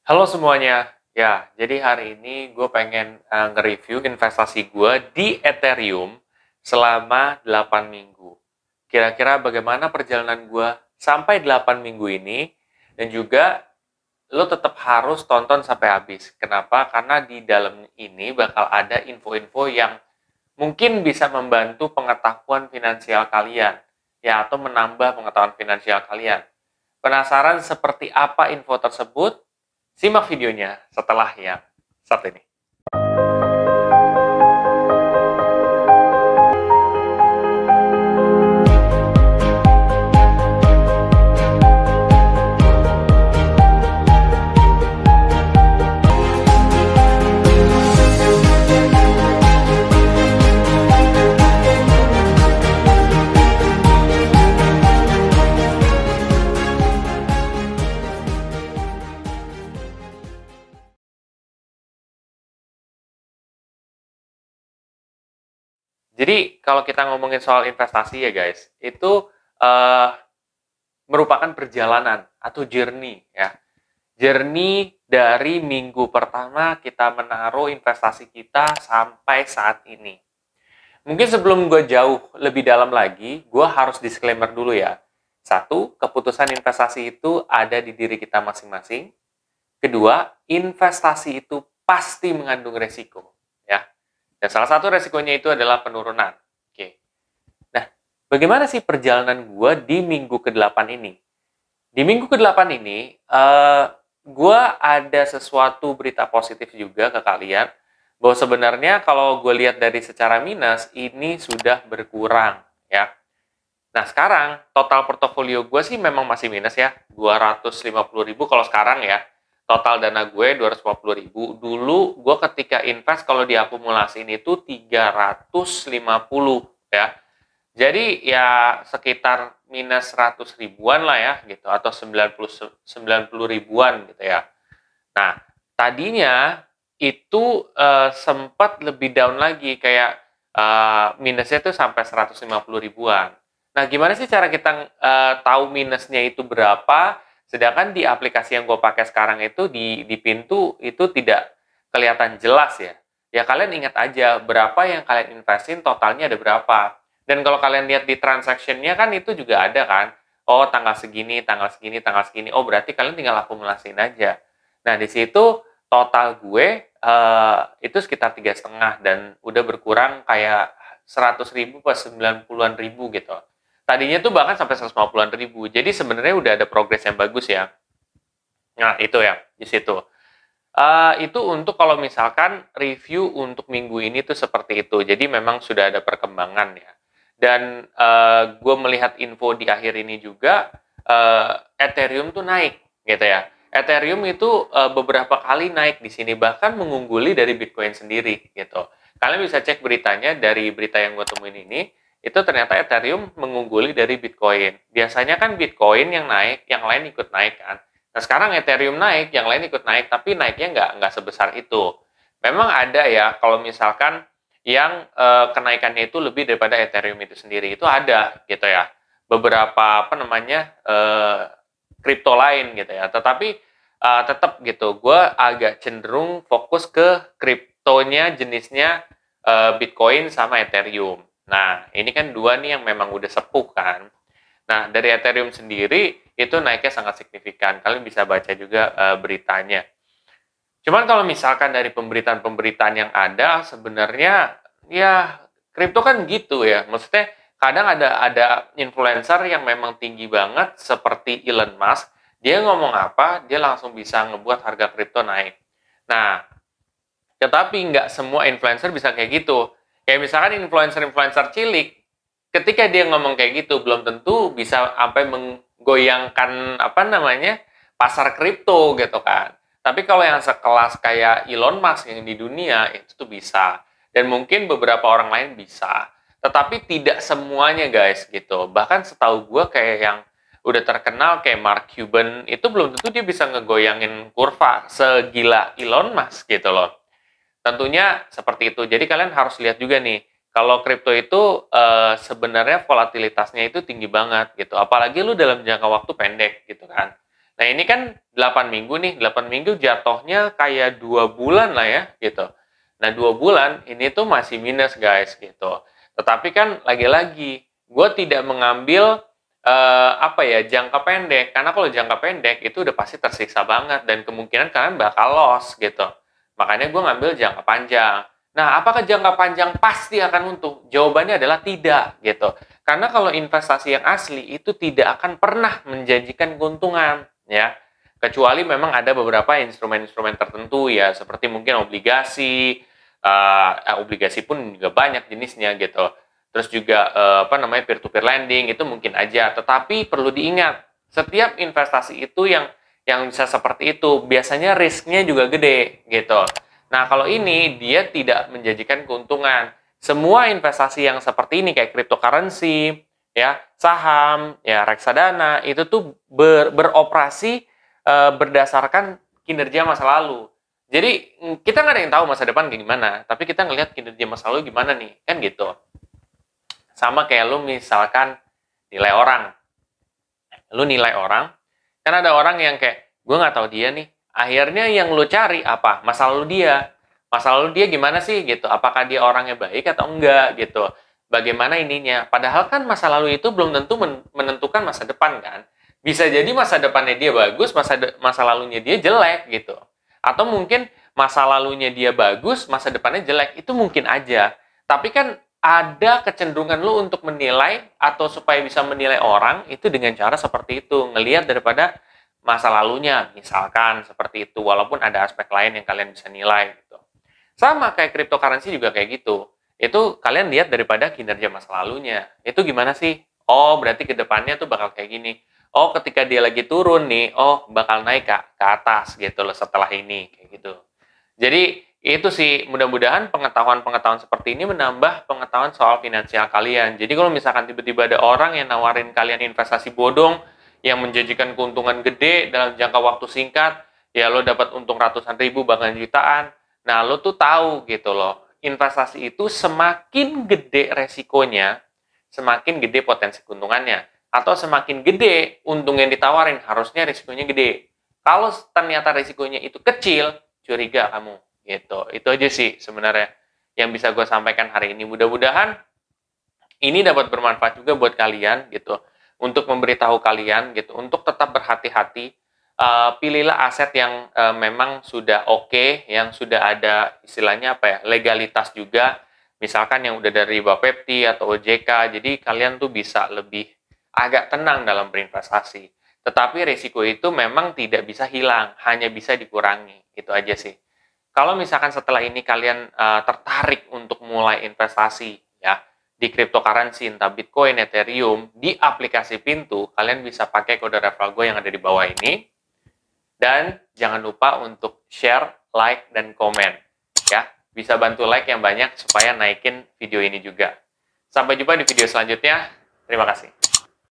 Halo semuanya. Ya, jadi hari ini gue pengen nge-review investasi gue di Ethereum selama 8 minggu. Kira-kira bagaimana perjalanan gue sampai 8 minggu ini, dan juga lo tetap harus tonton sampai habis. Kenapa? Karena di dalam ini bakal ada info-info yang mungkin bisa membantu pengetahuan finansial kalian, ya, atau menambah pengetahuan finansial kalian. Penasaran seperti apa info tersebut? Simak videonya setelah yang satu ini. Jadi kalau kita ngomongin soal investasi ya guys, itu uh, merupakan perjalanan atau journey ya. Journey dari minggu pertama kita menaruh investasi kita sampai saat ini. Mungkin sebelum gue jauh lebih dalam lagi, gue harus disclaimer dulu ya. Satu, keputusan investasi itu ada di diri kita masing-masing. Kedua, investasi itu pasti mengandung resiko. Ya. Dan salah satu resikonya itu adalah penurunan. Oke. Nah, bagaimana sih perjalanan gue di minggu ke-8 ini? Di minggu ke-8 ini, gue ada sesuatu berita positif juga ke kalian, bahwa sebenarnya kalau gue lihat dari secara minus, ini sudah berkurang. Ya. Nah, sekarang total portofolio gue sih memang masih minus ya, 250.000 kalau sekarang ya. Total dana gue 250.000. Dulu gue ketika invest kalau diakumulasiin itu 350 ya. Jadi ya sekitar minus 100 ribuan lah ya gitu, atau 90 ribuan gitu ya. Nah, tadinya itu sempat lebih down lagi, kayak minusnya tuh sampai 150 ribuan. Nah, gimana sih cara kita tahu minusnya itu berapa? Sedangkan di aplikasi yang gue pakai sekarang itu di pintu itu tidak kelihatan jelas ya. Ya kalian ingat aja berapa yang kalian investin, totalnya ada berapa. Dan kalau kalian lihat di transaction-nya kan itu juga ada kan. Oh, tanggal segini, tanggal segini, tanggal segini. Oh, berarti kalian tinggal akumulasiin aja. Nah, di situ total gue itu sekitar 3,5 dan udah berkurang kayak 100.000 pas 90-an ribu gitu. Tadinya tuh bahkan sampai 150-an ribu. Jadi sebenarnya udah ada progres yang bagus ya. Nah, itu ya, di situ. Itu untuk kalau misalkan review untuk minggu ini tuh seperti itu. Jadi memang sudah ada perkembangan ya. Dan gue melihat info di akhir ini juga, Ethereum tuh naik gitu ya. Ethereum itu beberapa kali naik di sini, bahkan mengungguli dari Bitcoin sendiri gitu. Kalian bisa cek beritanya dari berita yang gue temuin ini, itu ternyata Ethereum mengungguli dari Bitcoin. Biasanya kan Bitcoin yang naik, yang lain ikut naik kan. Nah, sekarang Ethereum naik, yang lain ikut naik, tapi naiknya nggak sebesar itu. Memang ada ya, kalau misalkan yang kenaikannya itu lebih daripada Ethereum itu sendiri, itu ada gitu ya. Beberapa apa namanya kripto lain gitu ya. Tetapi tetap gitu, gue agak cenderung fokus ke kriptonya jenisnya Bitcoin sama Ethereum. Nah, ini kan dua nih yang memang udah sepuh kan. Nah, dari Ethereum sendiri itu naiknya sangat signifikan. Kalian bisa baca juga beritanya. Cuman kalau misalkan dari pemberitaan-pemberitaan yang ada, sebenarnya ya kripto kan gitu ya. Maksudnya kadang ada influencer yang memang tinggi banget seperti Elon Musk. Dia ngomong apa, dia langsung bisa ngebuat harga kripto naik. Nah, tetapi nggak semua influencer bisa kayak gitu. Kayak misalkan influencer-influencer cilik, ketika dia ngomong kayak gitu, belum tentu bisa sampai menggoyangkan apa namanya pasar kripto gitu kan. Tapi kalau yang sekelas kayak Elon Musk yang di dunia, itu tuh bisa. Dan mungkin beberapa orang lain bisa. Tetapi tidak semuanya guys gitu. Bahkan setahu gue kayak yang udah terkenal kayak Mark Cuban, itu belum tentu dia bisa ngegoyangin kurva segila Elon Musk gitu loh. Tentunya seperti itu. Jadi kalian harus lihat juga nih, kalau kripto itu sebenarnya volatilitasnya itu tinggi banget gitu. Apalagi lu dalam jangka waktu pendek gitu kan. Nah, ini kan 8 minggu nih, 8 minggu jatuhnya kayak 2 bulan lah ya, gitu. Nah, 2 bulan ini tuh masih minus, guys, gitu. Tetapi kan lagi-lagi, gue tidak mengambil apa ya, jangka pendek. Karena kalau jangka pendek itu udah pasti tersiksa banget dan kemungkinan kalian bakal loss, gitu. Makanya gue ngambil jangka panjang. Nah, apakah jangka panjang pasti akan untung? Jawabannya adalah tidak, gitu. Karena kalau investasi yang asli itu tidak akan pernah menjanjikan keuntungan, ya, kecuali memang ada beberapa instrumen-instrumen tertentu ya, seperti mungkin obligasi. Obligasi pun juga banyak jenisnya gitu, terus juga apa namanya, peer to peer lending itu mungkin aja, tetapi perlu diingat setiap investasi itu yang bisa seperti itu biasanya risknya juga gede gitu. Nah, kalau ini dia tidak menjanjikan keuntungan. Semua investasi yang seperti ini kayak cryptocurrency, ya, saham, ya, reksadana, itu tuh beroperasi berdasarkan kinerja masa lalu. Jadi kita nggak ada yang tahu masa depan kayak gimana, tapi kita ngelihat kinerja masa lalu gimana nih, kan gitu. Sama kayak lu misalkan nilai orang. Lu nilai orang, kan ada orang yang kayak, gue nggak tahu dia nih. Akhirnya yang lu cari apa? Masa lalu dia. Masa lalu dia gimana sih gitu? Apakah dia orangnya baik atau enggak gitu? Bagaimana ininya? Padahal kan masa lalu itu belum tentu menentukan masa depan kan. Bisa jadi masa depannya dia bagus, masa lalunya dia jelek gitu. Atau mungkin masa lalunya dia bagus, masa depannya jelek. Itu mungkin aja. Tapi kan ada kecenderungan lu untuk menilai atau supaya bisa menilai orang itu dengan cara seperti itu, ngelihat daripada masa lalunya, misalkan seperti itu, walaupun ada aspek lain yang kalian bisa nilai gitu. Sama kayak cryptocurrency juga kayak gitu. Itu kalian lihat daripada kinerja masa lalunya. Itu gimana sih? Oh, berarti ke depannya tuh bakal kayak gini. Oh, ketika dia lagi turun nih, oh bakal naik ke atas gitu loh setelah ini kayak gitu. Jadi itu sih, mudah-mudahan pengetahuan-pengetahuan seperti ini menambah pengetahuan soal finansial kalian. Jadi kalau misalkan tiba-tiba ada orang yang nawarin kalian investasi bodong yang menjanjikan keuntungan gede dalam jangka waktu singkat, ya lo dapat untung ratusan ribu bahkan jutaan. Nah, lo tuh tahu gitu loh, investasi itu semakin gede resikonya, semakin gede potensi keuntungannya. Atau semakin gede untung yang ditawarin, harusnya risikonya gede. Kalau ternyata risikonya itu kecil, curiga kamu. Gitu. Itu aja sih sebenarnya yang bisa gue sampaikan hari ini. Mudah-mudahan ini dapat bermanfaat juga buat kalian gitu. Untuk memberitahu kalian gitu, untuk tetap berhati-hati. Pilihlah aset yang memang sudah oke, yang sudah ada istilahnya apa ya, legalitas juga. Misalkan yang udah dari Bapepti atau OJK, jadi kalian tuh bisa lebih agak tenang dalam berinvestasi. Tetapi risiko itu memang tidak bisa hilang, hanya bisa dikurangi. Itu aja sih. Kalau misalkan setelah ini kalian tertarik untuk mulai investasi ya di cryptocurrency, entah Bitcoin, Ethereum, di aplikasi Pintu, kalian bisa pakai kode referral gue yang ada di bawah ini. Dan jangan lupa untuk share, like, dan komen. Ya, bisa bantu like yang banyak supaya naikin video ini juga. Sampai jumpa di video selanjutnya. Terima kasih.